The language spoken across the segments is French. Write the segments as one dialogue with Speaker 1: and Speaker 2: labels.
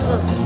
Speaker 1: verso.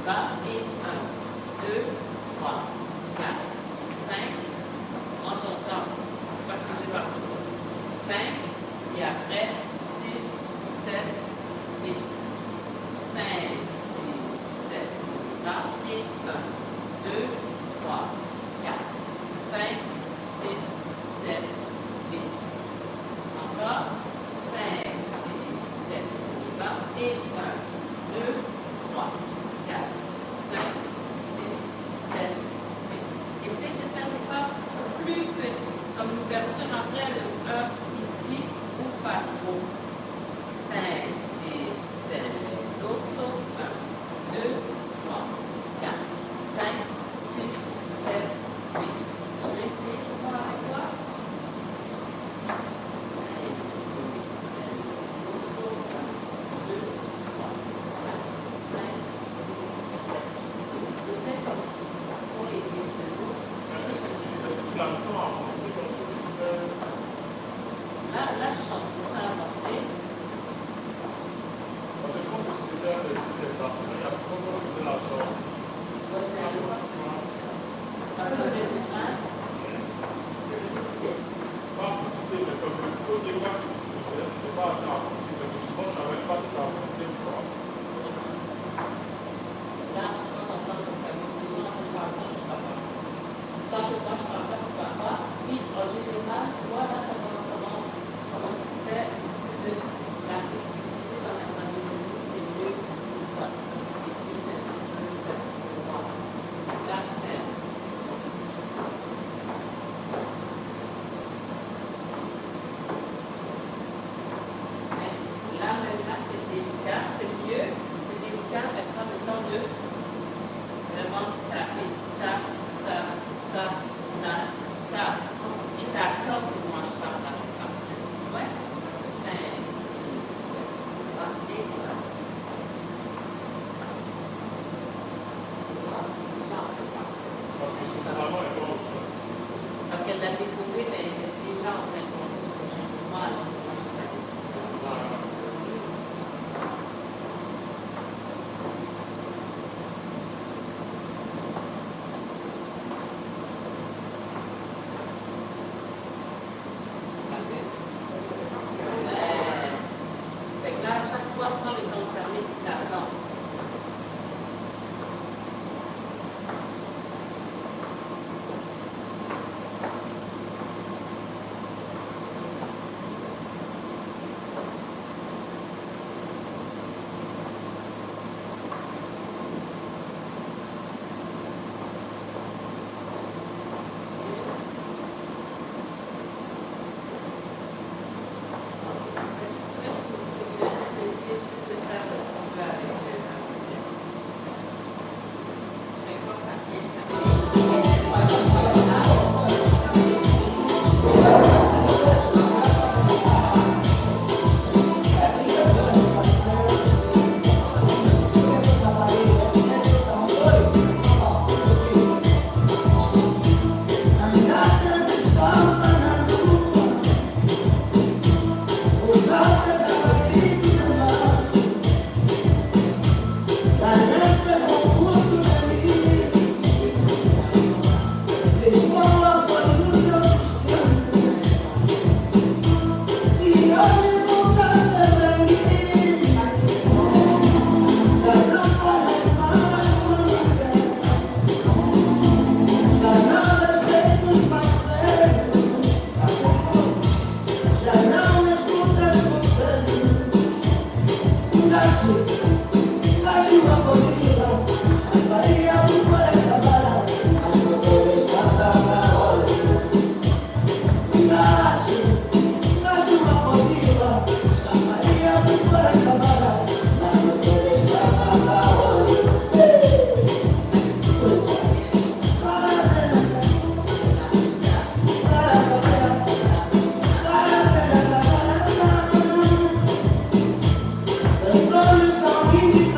Speaker 1: bas et 1, 2, 3, 4, 5. En ton temps, parce que c'est parti. 5 et après 6, 7, 8. 5, 6, 7, bas et 1, 2, 3, 4, 5, 6, 7, 8. Encore 5, 6, 7, bas et 1, 2, 3, 4, 5, 6, 7, 8. Essaye de faire des pas plus petits, comme l'ouverture après le 1 ici, ouvre pas trop. 5, 6, 7, l'autre saut, 1, 2, 3, 4, 5, 6, 7, 8. Je vais essayer de voir avec toi. 5, 6, 7, l'autre saut, 1, 2, 3, 4, 5, 6, 7, 8. Essaye comme ça pour les genoux.
Speaker 2: Est-ce que tu la sens avancer comme ce que tu fais?
Speaker 1: Là, je sens tout ça avancer.
Speaker 2: Parce que je pense que si tu fais des affaires, il y a souvent quand je fais la sorte. Pas insister, mais comme il faut des fois que tu faisais, tu n'es pas assez avancé. Parce que souvent, je n'avais pas cette avancée.
Speaker 1: Là, je suis en train de faire des gens qui parlent, je ne suis pas pas. Tant que moi, je ne parle pas, tu ne parles pas. Puis, en général, voilà comment tu fais de la flexibilité dans la manière, c'est mieux pour toi. Parce que tu es pour moi. Là, là, c'est délicat, c'est mieux, c'est délicat, mais prends le temps de vraiment taper, tape, tape, tape, tape, tape. Et t'attends que moi je parle à la partie. Ouais? 5, 6, 7, et voilà.
Speaker 2: Parce que généralement, elle va aussi.
Speaker 1: Parce qu'elle l'a découvert, mais elle est déjà en train de penser au prochain mouvement, alors que moi je n'ai pas décidé. Fait que là, à chaque fois, prends le temps de fermer et t'attends.
Speaker 3: The sun is shining,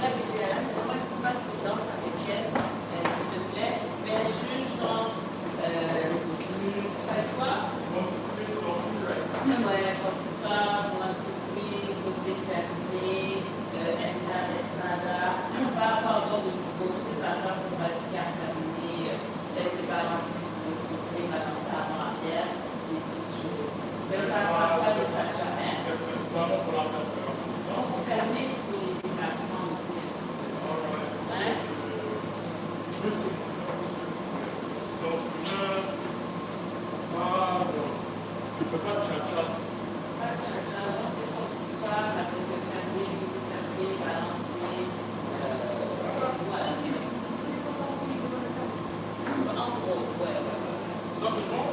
Speaker 1: là, parce que moi, tu fasses une danse avec elle, s'il te plaît. Mais juste genre, fais quoi? Ouais, sorti pas, moi, couper, côté fermé, entrada. Pardon de poser ça va pour pratiquer à terminer, peut-être balancer sur le côté, balancer avant arrière, des petites choses. Mais pas de cha-cha, hein?
Speaker 2: Principalement pour la faire.
Speaker 1: Pour fermer pour les déplacements aussi un petit peu. Hein?
Speaker 2: Juste donc je viens ça, tu ne fais pas de cha-cha.
Speaker 1: Pas de cha-cha, genre des sorties femmes, après de fermer, balancer. Voilà. En gros, ouais.
Speaker 2: Ça c'est bon?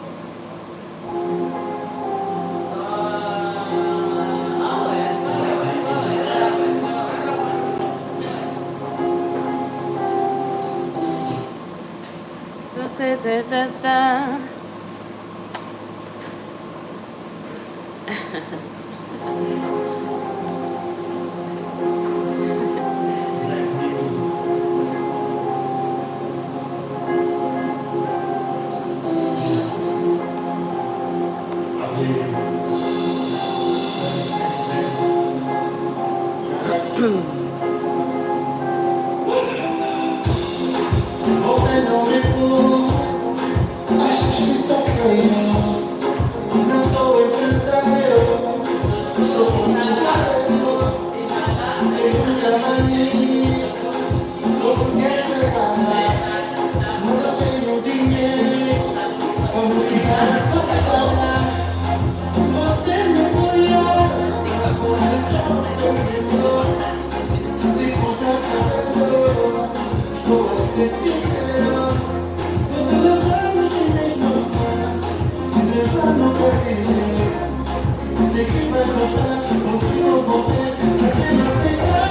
Speaker 3: Você não me pôs, acho que só foi eu. Não sou empresário, sou comunitário. Tenho muita mania, sou mulher trabalhar. Mas eu tenho dinheiro, como criar passar. Você me apoiou, agora eu estou de comprar cabelo. Estou a ser sincero, vou te levar no chinês no mar, te levar no brasileiro. Sei que vai gostar, vou te envolver, pra quem não aceitar.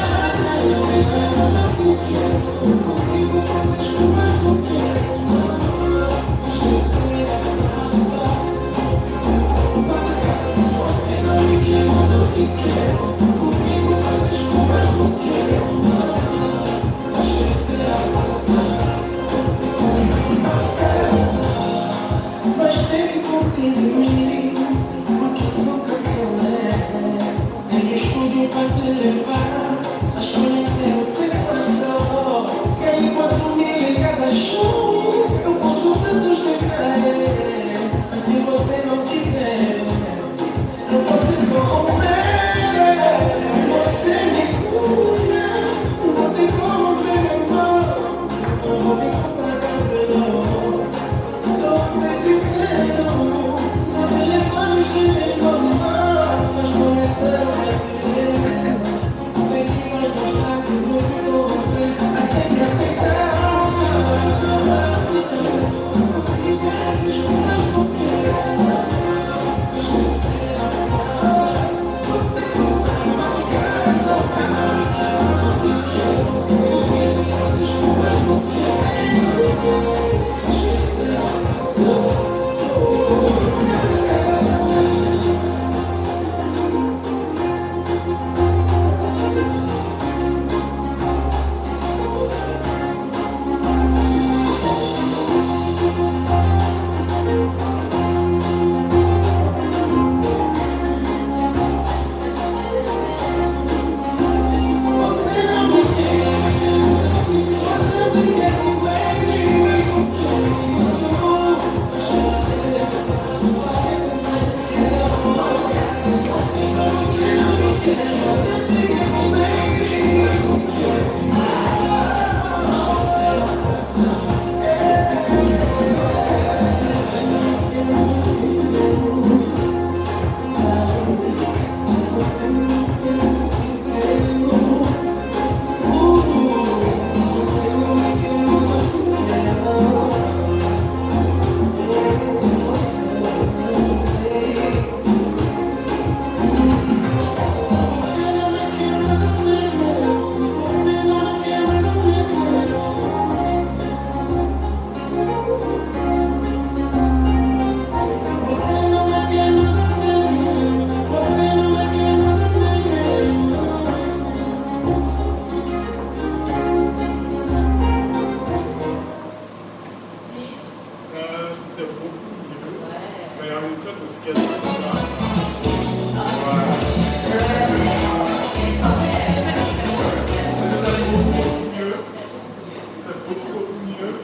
Speaker 2: beaucoup mieux.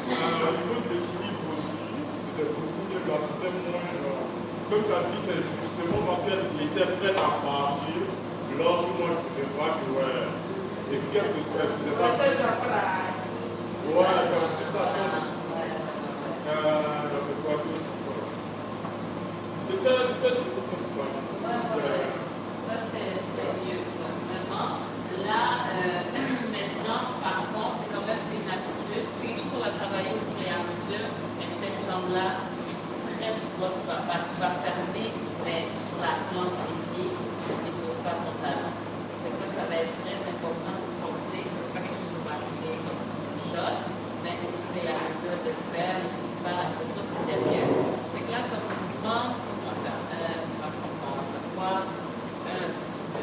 Speaker 2: Au niveau de l'équilibre aussi, peut-être beaucoup mieux parce que c'était moins. Comme tu as dit, c'est justement parce qu'elle était prête à partir. Lorsque moi je vois que ouais, efficace que vous n'êtes pas. Ouais, quand juste après. C'était tout principal.
Speaker 1: Ça, c'était mieux. Vraiment. Là, maintenant, par contre, c'est qu'en fait, c'est une habitude. C'est quelque chose qu'on va travailler au fur et à mesure, mais cette jambe-là, très souvent, tu vas fermer, mais sur la plante des pieds, tu ne déposes pas ton talon. Donc ça va être très important pour penser que ce n'est pas quelque chose qui va arriver comme une shot, mais au fur et à mesure de le faire, les petits pas, la posture, c'était mieux. Donc là, comme mouvement, on va faire quoi? 1, 2,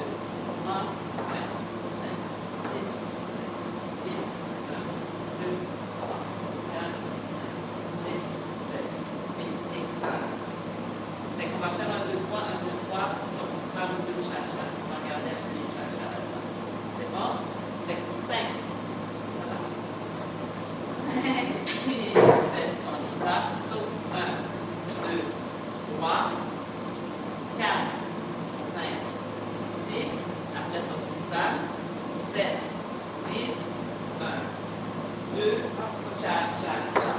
Speaker 1: 3, 4, 5, 6, 7, 8, 1, 2, 3, 4, 5, 6, 7, 8 et 1. Fait qu'on va faire 1, 2, 3, 1, 2, 3, sorti par 2 cha-cha. On va regarder un peu les cha-cha là-dedans. C'est bon? Fait que 5. 5, 6, 7. On y va. Saut 1, 2, 3, 4, 5, 6. Après sortie femme. 7, 8, 1, 2, cha-cha-cha.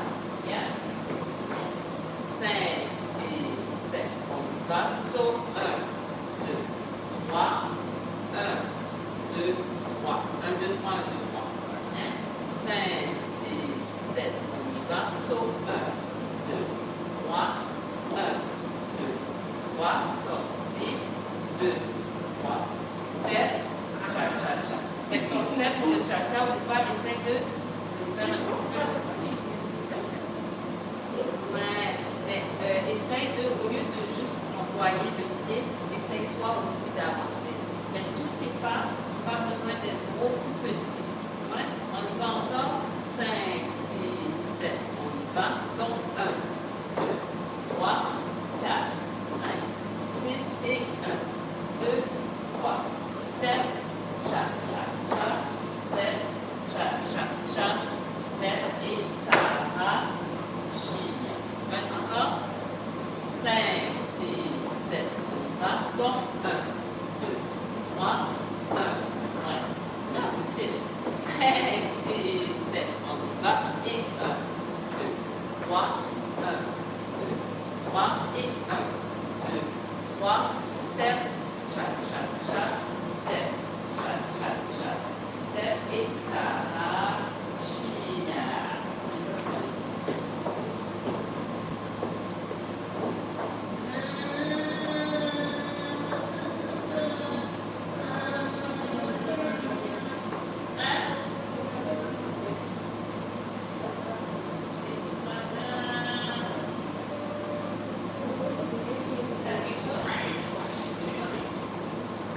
Speaker 1: Bien. 5, 6, 7. On y va. Saut 1, 2, 3. 1, 2, 3. 1, 2, 3, 1, 2, 3. 5, 6, 7. On y va. Saut 1, 2, 3. 1, 2, 3. Sortie. 2, 3. Step. Cha-cha-cha. Fait que ton step pour le cha-cha, au départ, essaie de le faire un petit peu. Ouais, mais essaye de, au lieu de juste envoyer le pied, essaye toi aussi d'avancer. Mais tous tes pas, pas besoin d'être gros ou petits. Ouais? On y va encore. 5, 6, 7. On y va. Donc 1, 2, 3, 4, 5, 6 et 1, 2, 3. Step, cha, cha, cha. Step, cha, cha, cha. Step et para. Ouais, encore. 5, 6, 7. On y va. Donc 1, 2, 3, 1. Ouais. Non, c'est chill. 5, 6, 7. On y va. Et 1, 2, 3, 1, 2, 3 et 1, 2, 3. Step, cha, cha, cha. Step, cha, cha, cha. Step et para. China.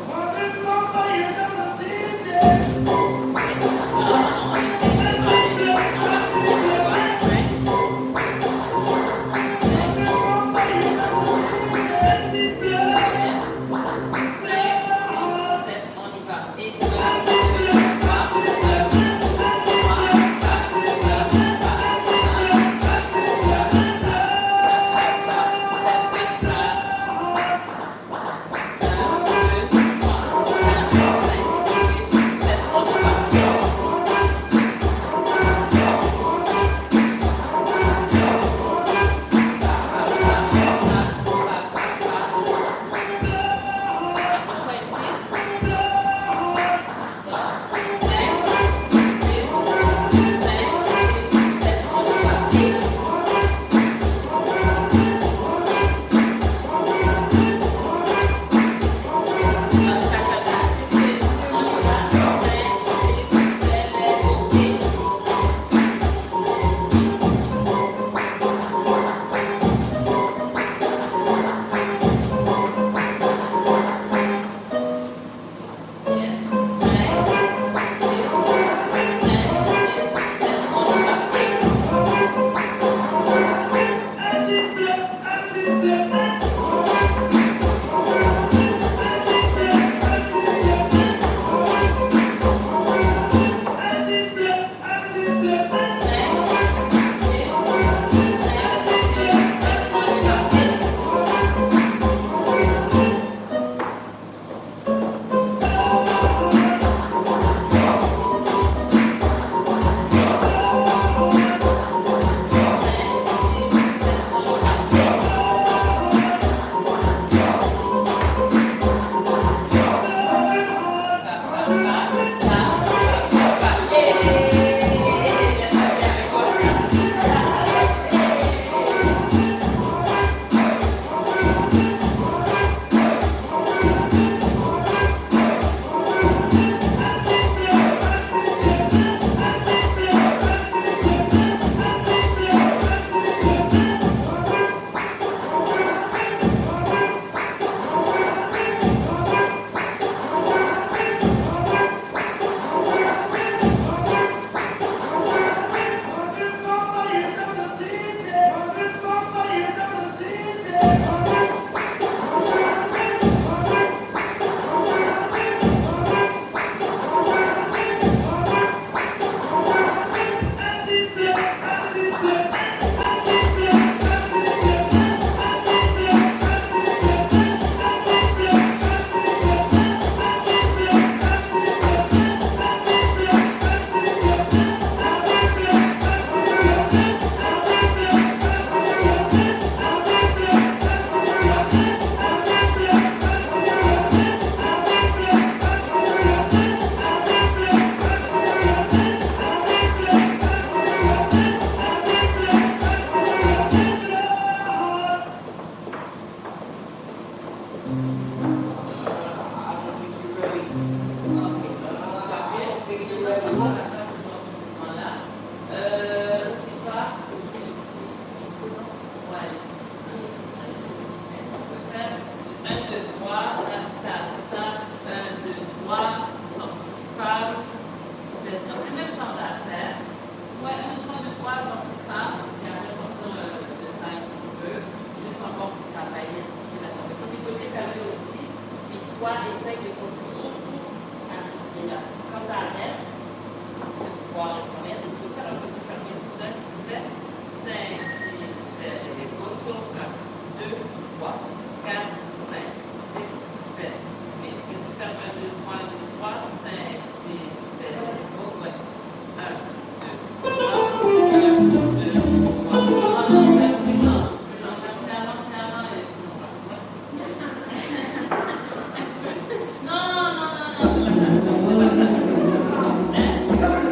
Speaker 3: Modern vampires of the city.
Speaker 1: Voilà. N'oublie pas aussi le petit. Ouais. Est-ce qu'on peut faire 1, 2, 3, tap, tap, 1, 2, 3, sortie femme. C'est le même genre d'affaire. Ouais, 1, 2, 3, sortie femme. Et après sortir de 5 un petit peu. Juste encore pour travailler un petit peu la formation. Du côté fermé aussi. Puis toi, essaye de poser surtout à ce pied-là. Quand tu arrêtes de pouvoir réformer, est-ce que tu peux faire un peu de fermé tout seul, s'il vous plaît? 5, 6, 7, et les épaules sautent. 1, 2, 3, 4, 5, 6, 7. Mais qu'est-ce que tu fais? 1, 2, 3, 5, 6, 7, les épaules. Ouais. 1, 2, 3, 1, 2, 3. Non, non, plus lent. Finalement, et plus lent. Un petit peu. Non, non, non, non, c'est pas ça. Hein? Non, parce qu'on peut faire le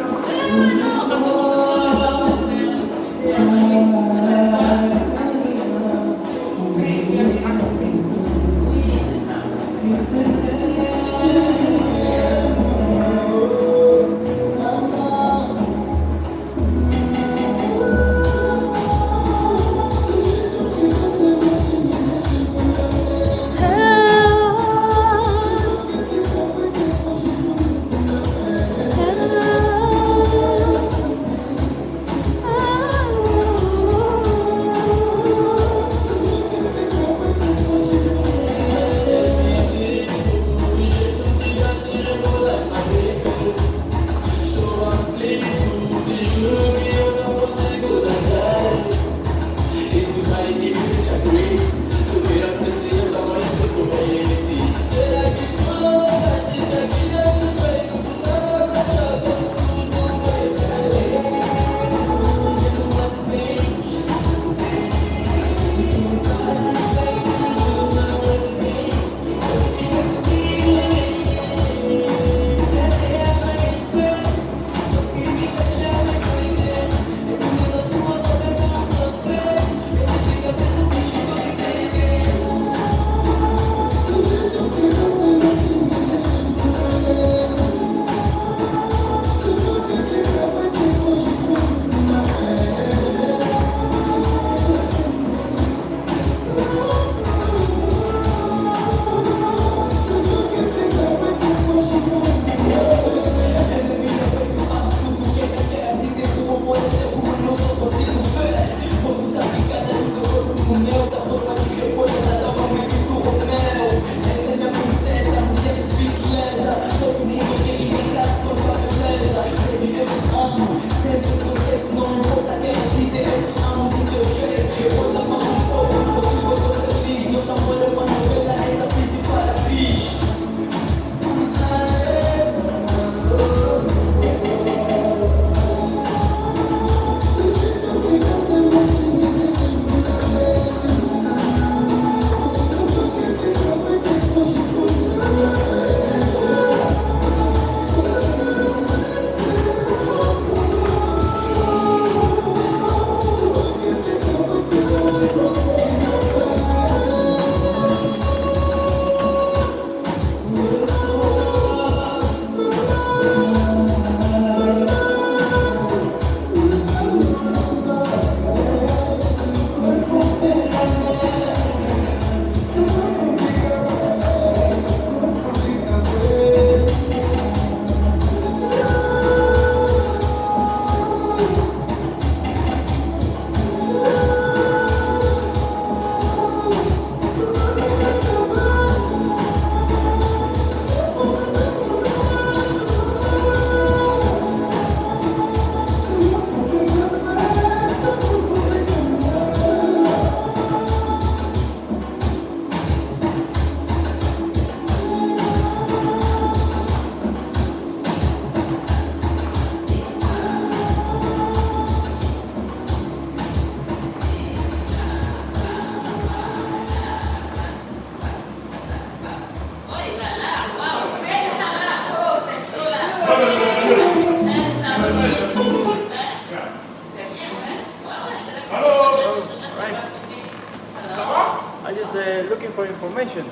Speaker 4: looking for information.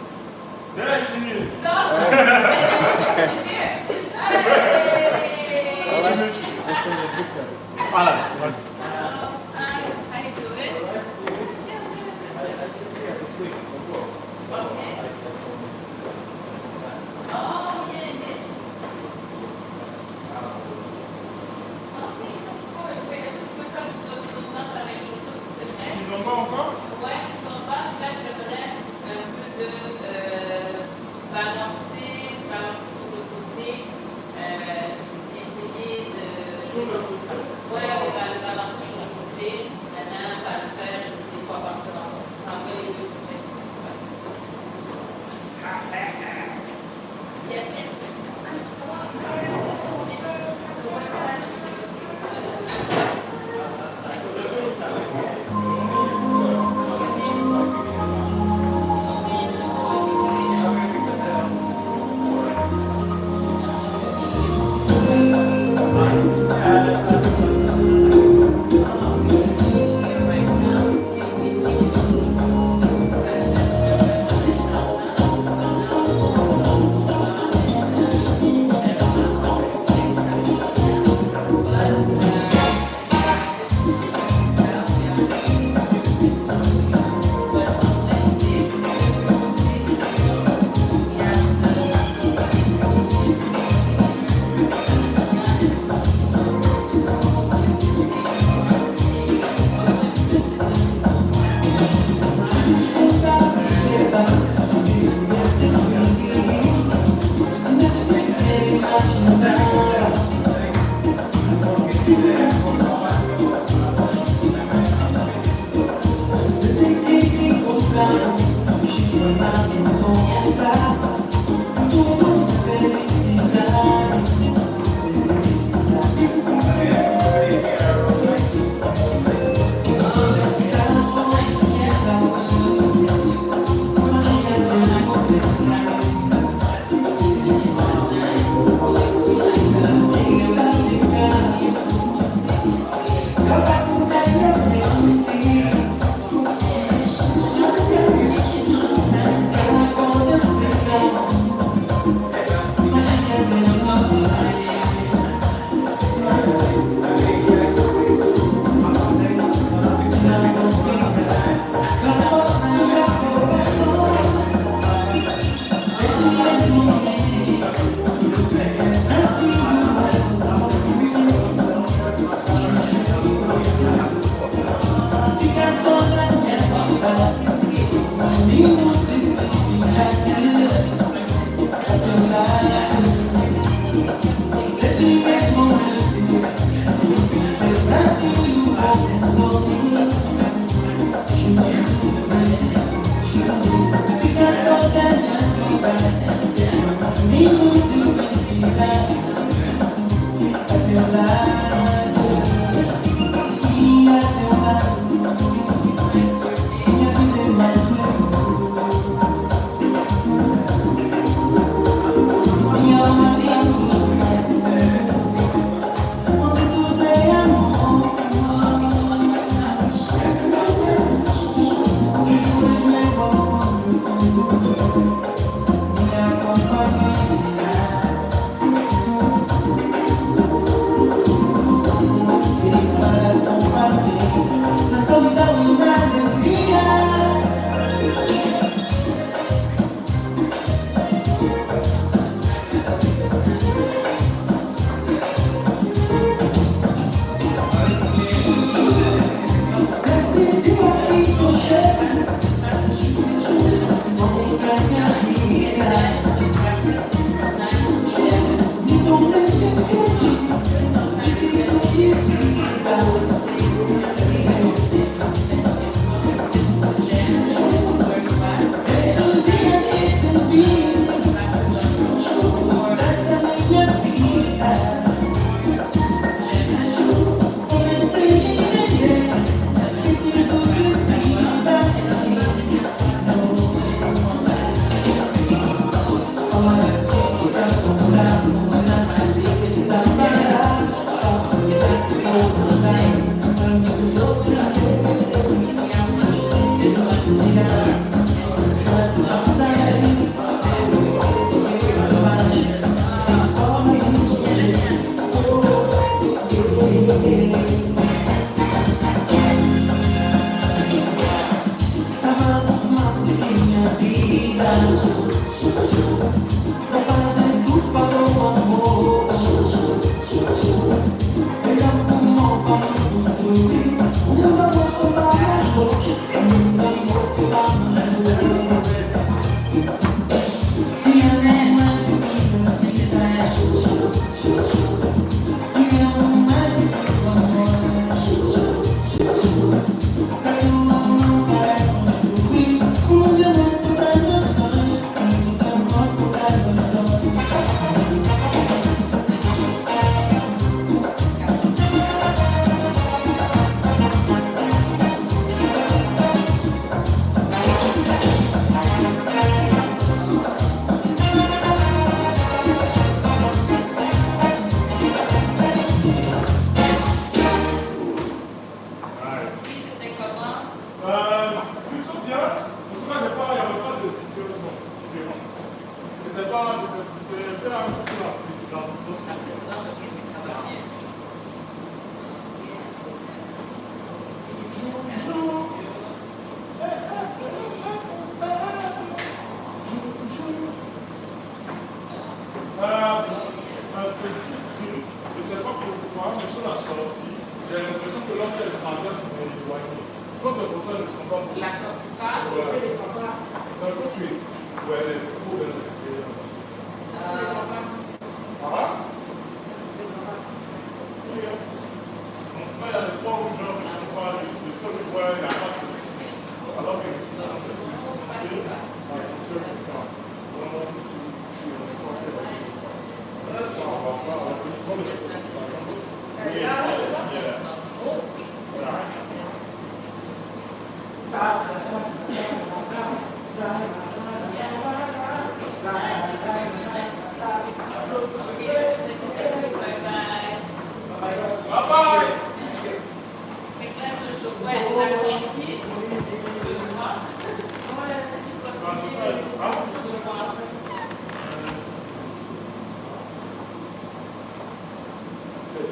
Speaker 2: There she is.
Speaker 1: Stop. She's here. Hey.
Speaker 2: Alan.
Speaker 1: How you doing? Okay. Oh, yeah, yeah. Okay, of course. Mais est-ce que tu peux faire une danse à la même chose, s'il te plaît?
Speaker 2: Ils n'ont pas encore?
Speaker 1: Ouais, ils sont pas. Là, j'aimerais un peu de balancer sur le côté, essayer de...
Speaker 2: Sur le côté?
Speaker 1: Ouais, on va le balancer sur le côté. Maintenant, on va le faire des fois partir dans son petit angle et les deux côtés. Yes, yes.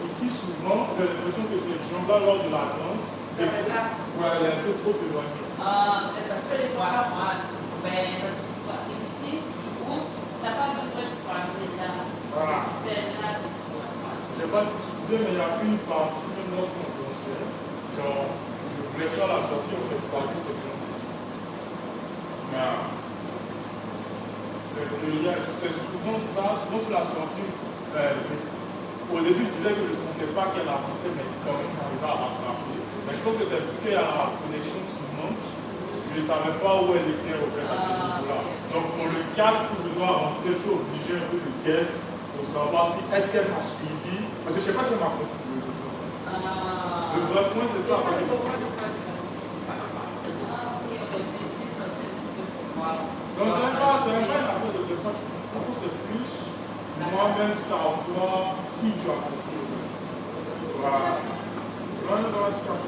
Speaker 2: Ici, souvent, j'ai l'impression que ces gens-là, lors de la danse, elle est un peu trop éloignée.
Speaker 1: Parce que les poissons, parce que tu vois, ici, tu ouvres, tu n'as pas besoin de croiser là. C'est celle-là que tu dois croiser.
Speaker 2: Je ne sais pas si tu te souviens, mais il y a une partie, même lorsqu'on dansait, genre, je voulais faire la sortie, on s'est croisé cette jambe ici. C'est souvent ça, souvent sur la sortie, au début, je disais que je ne sentais pas qu'elle avançait, mais quand même, j'arrivais à rattraper. Mais je pense que c'est vu qu'il y a la connexion qui manque, je ne savais pas où elle était au fait à ce niveau-là. Donc, pour le cadre où je dois rentrer, je suis obligé un peu de guess pour savoir si est-ce qu'elle m'a suivi. Parce que je ne sais pas si elle m'a compris. Le vrai point, c'est ça. Parce que... Donc, ce n'est pas une affaire de défense. Je pense que c'est plus moi-même savoir si tu as compris. Voilà. Je vais transférer.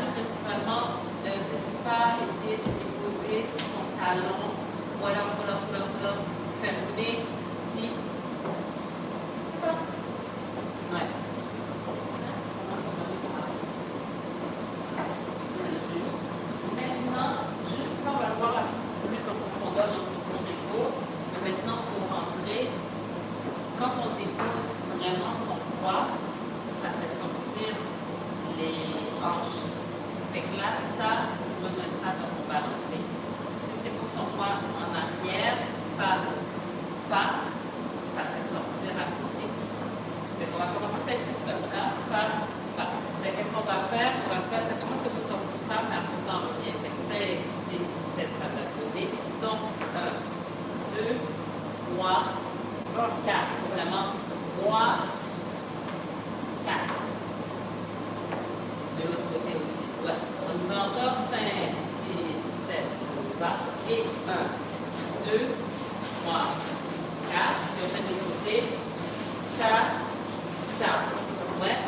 Speaker 1: rue principalement, petit pas, essayer de déposer son talon, voilà, fermer, puis ouais. Maintenant, juste ça, on va le voir plus en profondeur dans le prochain cours. Mais maintenant, il faut rentrer. Quand on dépose vraiment son poids, ça fait sortir les hanches. Fait que là, ça, on a besoin de ça pour balancer. Si tu déposes ton poids en arrière, par pas, ça fait sortir à côté. Fait qu'on va commencer peut-être juste comme ça, par pas. Fait qu'est-ce qu'on va faire? On va faire, ça commence comme une sortie femme, mais après ça, on revient. Fait que 5, 6, 7, ça va donner. Donc, 1, 2, 3, 4. Faut vraiment 3, 4. De l'autre côté aussi. Ouais. On y va encore 5, 6, 7. On y va. Et 1, 2, 3, 4. Et on fait de l'autre côté. 4, 4. Ouais.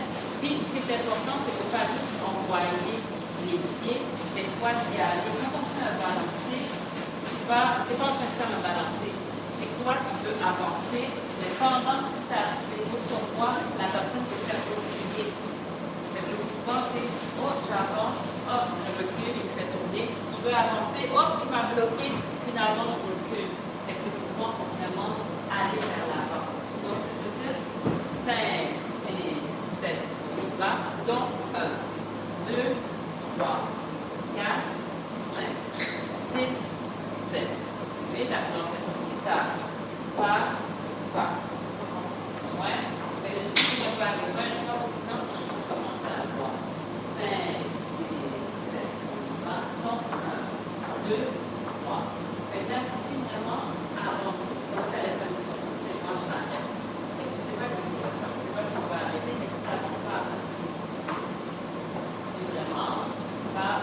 Speaker 1: Puis, ce qui est important, c'est de ne pas juste envoyer les pieds, des fois d'y aller. Quand on fait un balancé, tu n'es pas en train de faire un balancé. C'est que toi, tu veux avancer, mais pendant que tu déposes ton poids, la personne peut faire reculer. Le mouvement, c'est oh, j'avance, hop, je recule, il me fait tourner. Je veux avancer, hop, il m'a bloqué, finalement, je recule. Fait que le mouvement, faut vraiment aller vers l'avant. Donc, je veux dire 5, 6, 7, il va. Donc, 1, 2, 3, 4, 5, 6, 7, 8. Après, on fait son petit tas. Pas. Ouais. Mais le sujet n'est pas les mains. Je vais vous commencer à voir. 5, 6, 7, 8. Donc, 1, 2, 3. Et là, ici, vraiment, avant, ça allait faire une sortie. Mais moi, je m'arrête. Et tu ne sais pas ce qu'on va faire. Tu ne sais pas si on va arrêter. Mais si tu n'avances pas, après, c'est difficile. Et vraiment, pas.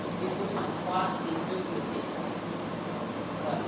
Speaker 1: Tu déposes en 3 des deux côtés. Voilà.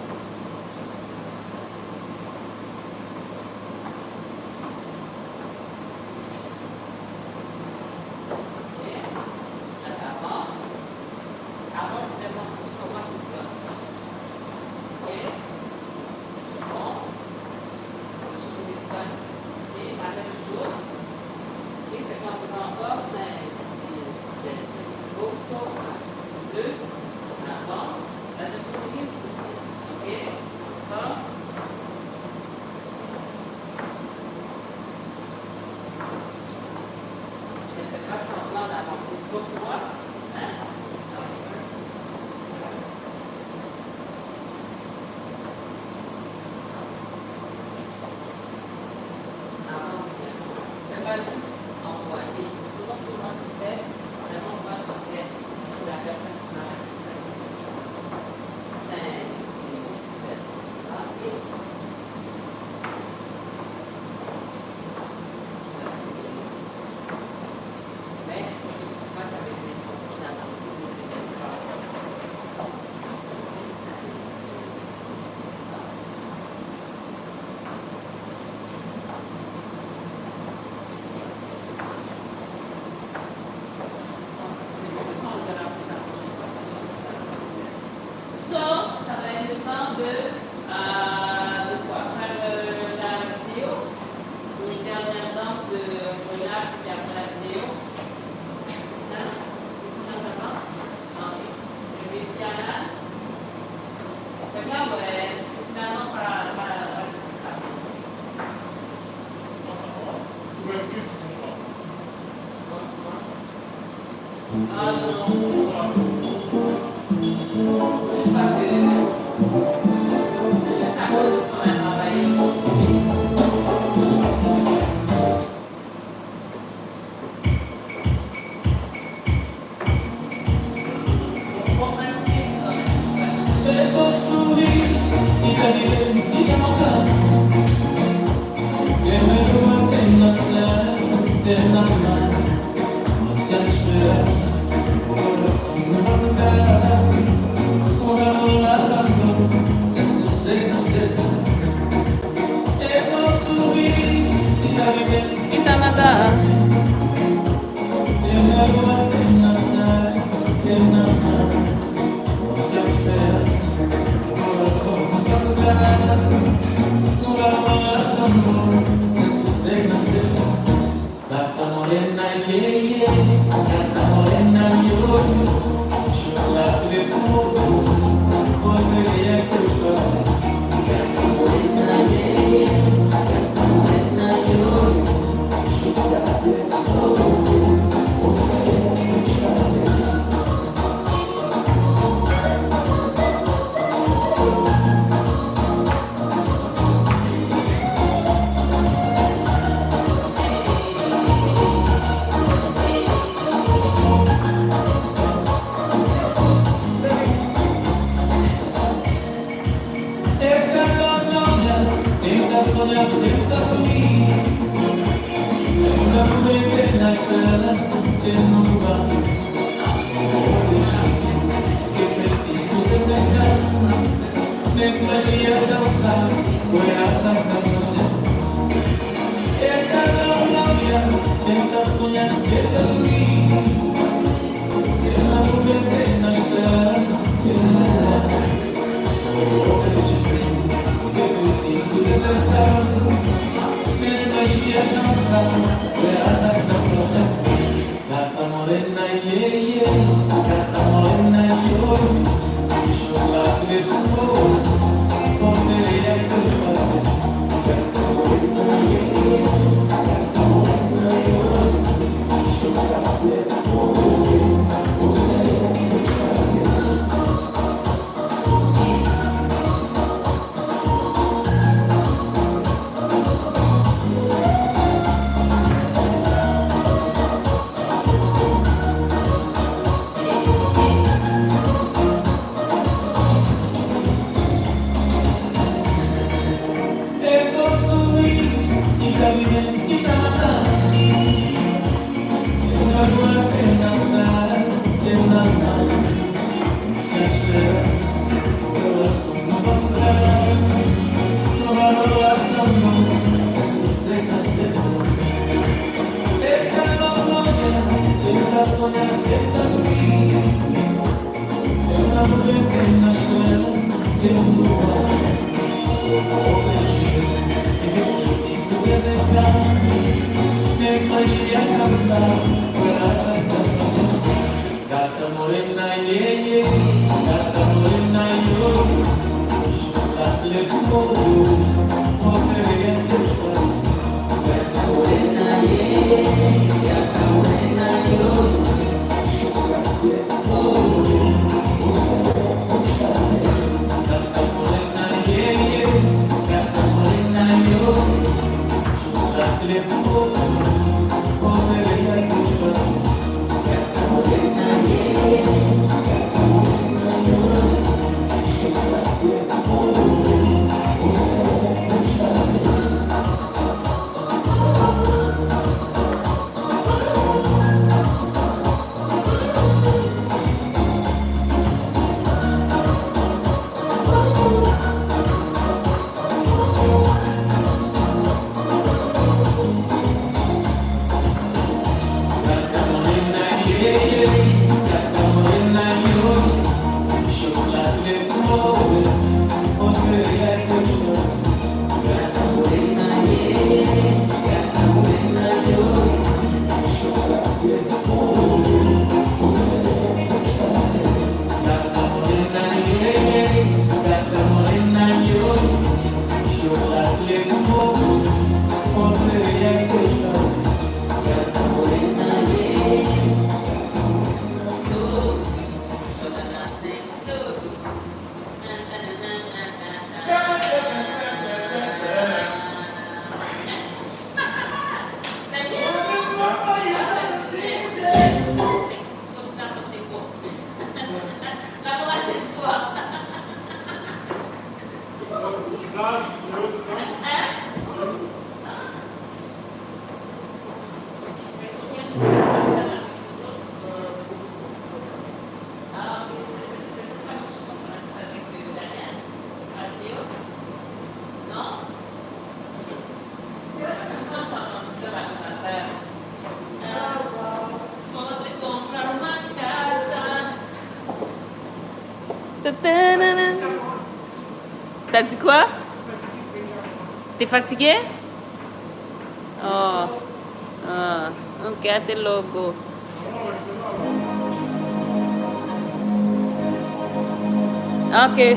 Speaker 1: Canada. T'as dit quoi? T'es fatigué? Oh. Ah, ok, t'es logo. Ok.